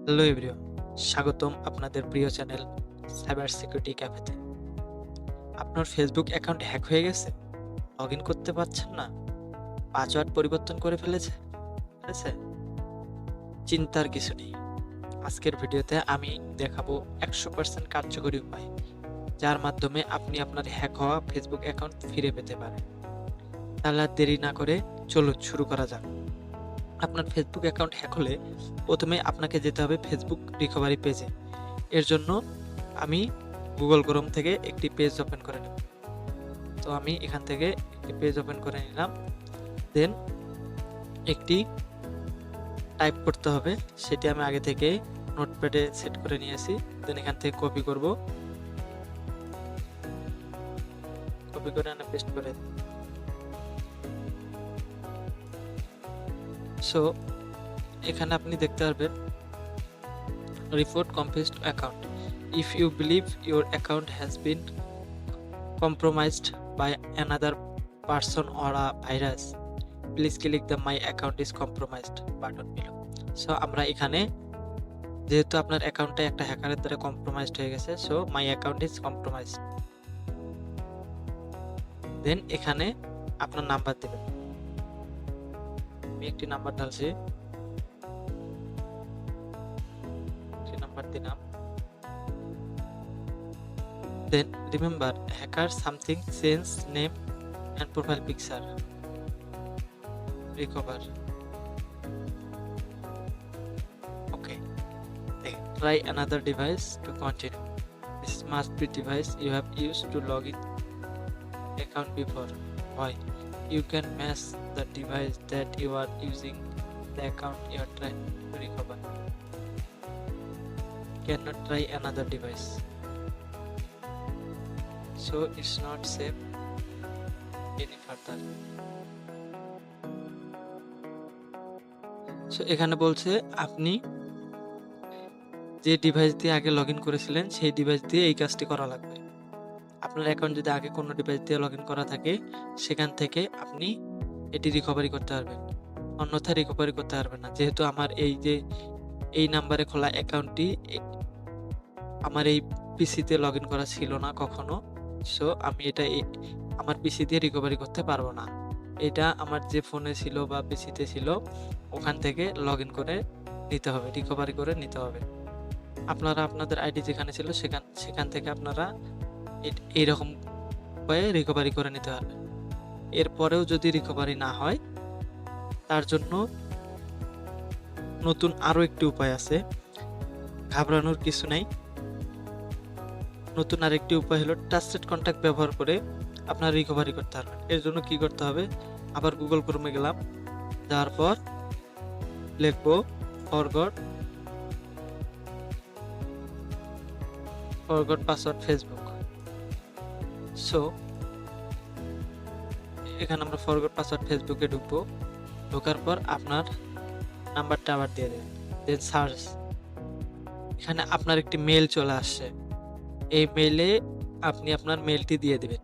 Hello everyone, স্বাগতম আপনাদের প্রিয় চ্যানেল সাইবার সিকিউরিটি ক্যাফেতে। আপনার ফেসবুক অ্যাকাউন্ট হ্যাক হয়ে গেছে, লগ ইন করতে পারছেন না, পাসওয়ার্ড পরিবর্তন করে ফেলেছে? চিন্তার কিছু নেই। আজকের ভিডিওতে আমি দেখাবো 100% কার্যকরী উপায়, যার মাধ্যমে আপনি আপনার হ্যাক হওয়া ফেসবুক অ্যাকাউন্ট ফিরে পেতে পারেন। তাহলে আর দেরি না করে চলুন শুরু করা যাক। আপনার ফেসবুক অ্যাকাউন্ট হ্যাক হলে প্রথমে আপনাকে যেতে হবে ফেসবুক রিকভারি পেজে। এর জন্য আমি গুগল ক্রোম থেকে একটি পেজ ওপেন করে নেব। তো আমি এখান থেকে একটি পেজ ওপেন করে নিলাম। দেন একটি টাইপ করতে হবে, সেটি আমি আগে থেকে নোটপ্যাডে সেট করে নিয়েছি। দেন এখান থেকে কপি করব, কপি করে আমি পেস্ট করে দিই। সো এখানে আপনি দেখতে পারবেন report confused account. If you believe your account has been compromised by another person or a virus, please click the my account is compromised button below. So আমরা এখানে যেহেতু আপনার অ্যাকাউন্টটা একটা হ্যাকারের দ্বারা কম্প্রোমাইজড হয়ে গেছে, so my account is compromised. Then এখানে আপনার নাম্বার দেবেন। আমি একটি নাম্বার ঢালছি, একটি নাম্বার দিলাম। Then remember hacker something change name and profile picture recover. Okay, try another device to continue. This must be device you have used to log in account before. Why? You can match the device that you are using the account you are trying to recover. Cannot try another device. So it's not safe any further. So এখানে বলছে আপনি যে device দিয়ে আগে log in করেছিলেন সেই device দিয়ে এই কাজটি করা লাগবে। আপনার অ্যাকাউন্ট যদি আগে কোনো ডিভাইস দিয়ে লগ ইন করা থাকে, সেখান থেকে আপনি এটি রিকভারি করতে পারবেন, অন্যথায় রিকভারি করতে পারবেন না। যেহেতু আমার এই নাম্বারে খোলা অ্যাকাউন্টটি আমার এই পিসিতে লগ ইন করা ছিল না কখনো, সো আমি এটা আমার পিসি দিয়ে রিকভারি করতে পারবো না। এটা আমার যে ফোনে ছিল বা পিসিতে ছিল ওখান থেকে লগ ইন করে নিতে হবে, রিকভারি করে নিতে হবে। আপনারা আপনাদের আইডি যেখানে ছিল সেখান থেকে আপনারা এইরকম উপায়ে রিকভারি করে নিতে পারবেন। এরপরেও যদি রিকভারি না হয়, তার জন্য নতুন আরও একটি উপায় আছে। ঘাবড়ানোর কিছু নেই। নতুন আরেকটি উপায় হলো ট্রাস্টেড কন্ট্যাক্ট ব্যবহার করে আপনারা রিকভারি করতে পারবেন। এর জন্য কি করতে হবে, আবার গুগল ক্রোমে গেলাম, যাওয়ার পর লিখবো ফরগট পাসওয়ার্ড ফেসবুক। সো এখানে আমরা ফরগট পাসওয়ার্ড ফেসবুকে ঢুকবো। ঢোকার পর আপনার নাম্বারটা আবার দিয়ে দেবেন। দেন সার্চ, এখানে আপনার একটি মেল চলে আসছে। এই মেলে আপনি আপনার মেলটি দিয়ে দেবেন।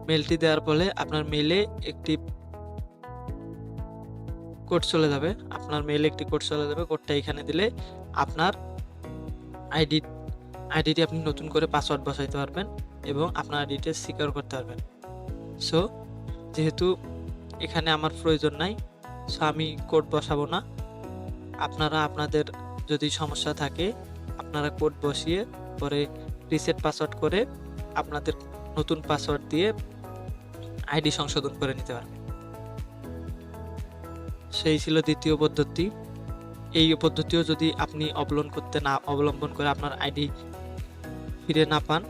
মেলটি দেওয়ার ফলে আপনার মেলে একটি কোড চলে যাবে। কোডটা এখানে দিলে আপনার আইডিটি আপনি নতুন করে পাসওয়ার্ড বসাইতে পারবেন এবং আপনার আইডিটি সিকিউর করতে পারবেন। সো যেহেতু এখানে আমার প্রয়োজন নাই, সো আমি কোড বসাবো না। আপনারা আপনাদের যদি সমস্যা থাকে আপনারা কোড বসিয়ে পরে রিসেট পাসওয়ার্ড করে আপনাদের নতুন পাসওয়ার্ড দিয়ে আইডি সংশোধন করে নিতে পারবেন। সেই ছিল দ্বিতীয় পদ্ধতি। এই পদ্ধতিও যদি আপনি অবলম্বন করে আপনার আইডি ফিরে না পান,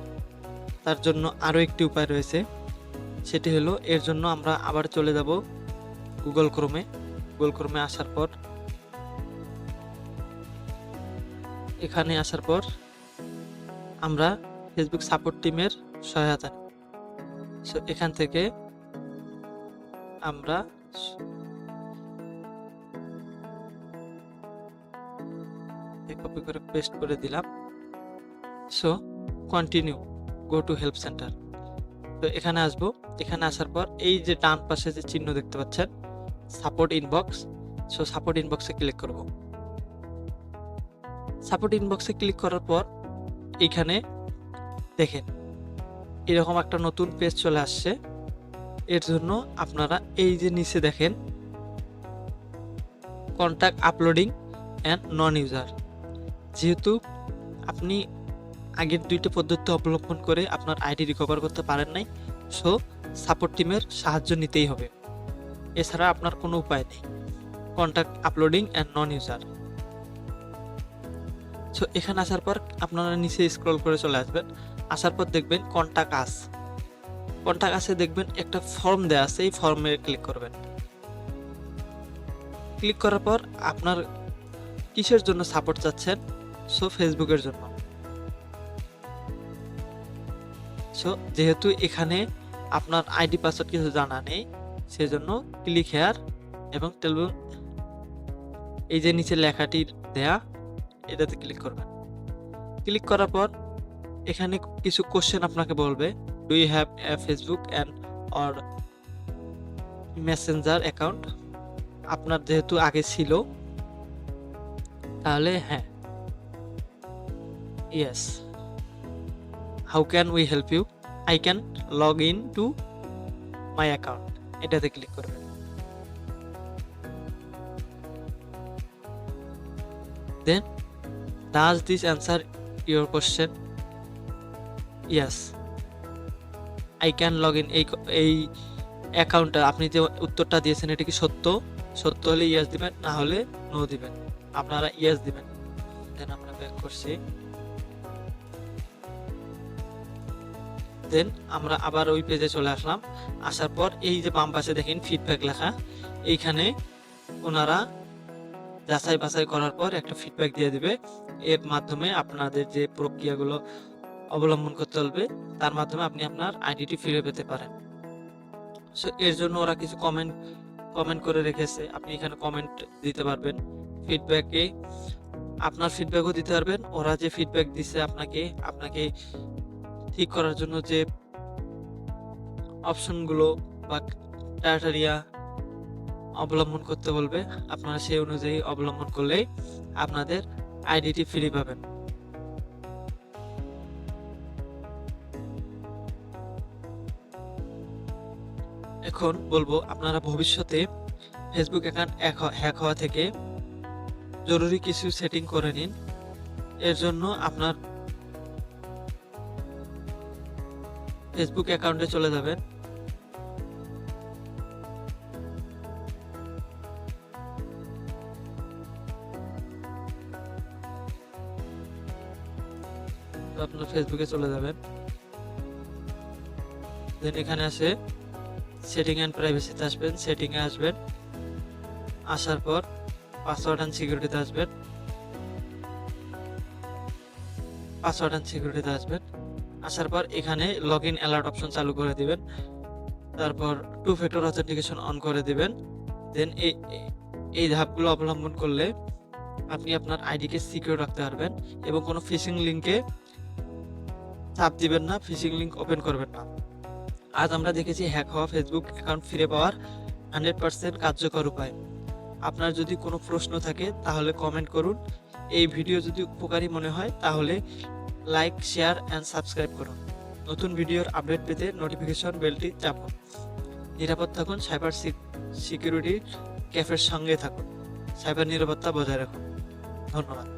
তার জন্য আরও একটি উপায় রয়েছে। সেটি হলো, এর জন্য আমরা আবার চলে যাব গুগল ক্রোমে আসার পর এখানে আসার পর আমরা ফেসবুক সাপোর্ট টিমের সহায়তা নিই। সো এখান থেকে আমরা কপি করে পেস্ট করে দিলাম। So continue, go to help centre. তো এখানে আসবো। এখানে আসার পর এই যে ডান পাশে যে চিহ্ন দেখতে পাচ্ছেন সাপোর্ট ইনবক্স, সো সাপোর্ট ইনবক্সে ক্লিক করব। সাপোর্ট ইনবক্সে ক্লিক করার পর এইখানে দেখেন এরকম একটা নতুন পেজ চলে আসছে। এর জন্য আপনারা এই যে নিচে দেখেন contact uploading and non user, যেহেতু আপনি আগের দুইটা পদ্ধতি অবলম্বন করে আপনার আইডি রিকভার করতে পারেন নাই, সো সাপোর্ট টিমের সাহায্য নিতেই হবে, এছাড়া আপনার কোনো উপায় নেই। Contact uploading and non user, so এখানে আসার পর আপনারা নিচে স্ক্রল করে চলে আসবেন। আসার পর দেখবেন কন্টাক্ট আস, কন্টাক্ট আসে দেখবেন একটা ফর্ম দেওয়া আছে, এই ফর্মে ক্লিক করবেন। ক্লিক করার পর আপনার কিসের জন্য সাপোর্ট চাচ্ছেন, সো ফেসবুকের জন্য। সো যেহেতু এখানে আপনার আইডি পাসওয়ার্ড কিছু জানা নেই, সেজন্য ক্লিক হেয়ার এবং টেলবেন এই যে নিচে লেখাটি দেয়া এটাতে ক্লিক করবেন। ক্লিক করার পর এখানে কিছু কোশ্চেন আপনাকে বলবে, do you have a Facebook and or Messenger account. আপনার যেহেতু আগে ছিল তাহলে হ্যাঁ, yes. How can we help you, I can log in to my account, এটাতে ক্লিক করবেন। Then does this answer your question, yes I can log in. এই অ্যাকাউন্টটা আপনি যে উত্তরটা দিয়েছেন এটা কি সত্য, সত্য হলে ইয়েস দিবেন, না হলে নো দিবেন। আপনারা ইয়েস দিবেন। দেন আমরা ব্যাক করছি। দেন আমরা আবার ওই পেজে চলে আসলাম। আসার পর এই যে বাম পাশে দেখেন ফিডব্যাক লেখা, এইখানে ওনারা যাচাই বাছাই করার পর একটা ফিডব্যাক দিয়ে দিবে। এর মাধ্যমে আপনাদের যে প্রক্রিয়াগুলো অবলম্বন করতে হবে তার মাধ্যমে আপনি আপনার আইডিটি ফিরে পেতে পারেন। সো এর জন্য ওরা কিছু কমেন্ট করে রেখেছে, আপনি এখানে কমেন্ট দিতে পারবেন। ফিডব্যাকে আপনার ফিডব্যাকও দিতে পারবেন। ওরা যে ফিডব্যাক দিছে আপনাকে ঠিক করার জন্য যে অপশনগুলো বা ক্রাইটেরিয়া অবলম্বন করতে বলবে, আপনারা সেই অনুযায়ী অবলম্বন করলেই আপনাদের আইডিটি ফ্রি পাবেন। এখন বলবো আপনারা ভবিষ্যতে ফেসবুক অ্যাকাউন্ট হ্যাক হওয়া থেকে জরুরি কিছু সেটিং করে নিন। এর জন্য আপনার ফেসবুক অ্যাকাউন্টে চলে যাবেন। আপনার ফেসবুকে চলে যাবেন। দেন এখানে আসে সেটিং অ্যান্ড প্রাইভেসিতে আসবেন, সেটিংয়ে আসবেন। আসার পর পাসওয়ার্ড অ্যান্ড সিকিউরিটিতে আসবেন, আসার পর এখানে লগ ইন অ্যালার্ট অপশন চালু করে দিবেন। তারপর 2 ফ্যাক্টর অথেন্টিকেশন অন করে দিবেন। দেন এই ধাপগুলো অবলম্বন করলে আপনি আপনার আইডিকে সিকিউর রাখতে পারবেন এবং কোনো ফিশিং লিঙ্কে চাপ দিবেন না, ফিশিং লিঙ্ক ওপেন করবেন না। আজ আমরা দেখেছি হ্যাক হওয়া ফেসবুক অ্যাকাউন্ট ফিরে পাওয়ার 100% কার্যকর উপায়। আপনার যদি কোনো প্রশ্ন থাকে তাহলে কমেন্ট করুন। এই ভিডিও যদি উপকারী মনে হয় তাহলে লাইক, শেয়ার অ্যান্ড সাবস্ক্রাইব করুন। নতুন ভিডিওর আপডেট পেতে নোটিফিকেশন বেলটি চাপুন। নিরাপদ থাকুন, সাইবার সিকিউরিটি ক্যাফের সঙ্গে থাকুন, সাইবার নিরাপত্তা বজায় রাখুন। ধন্যবাদ।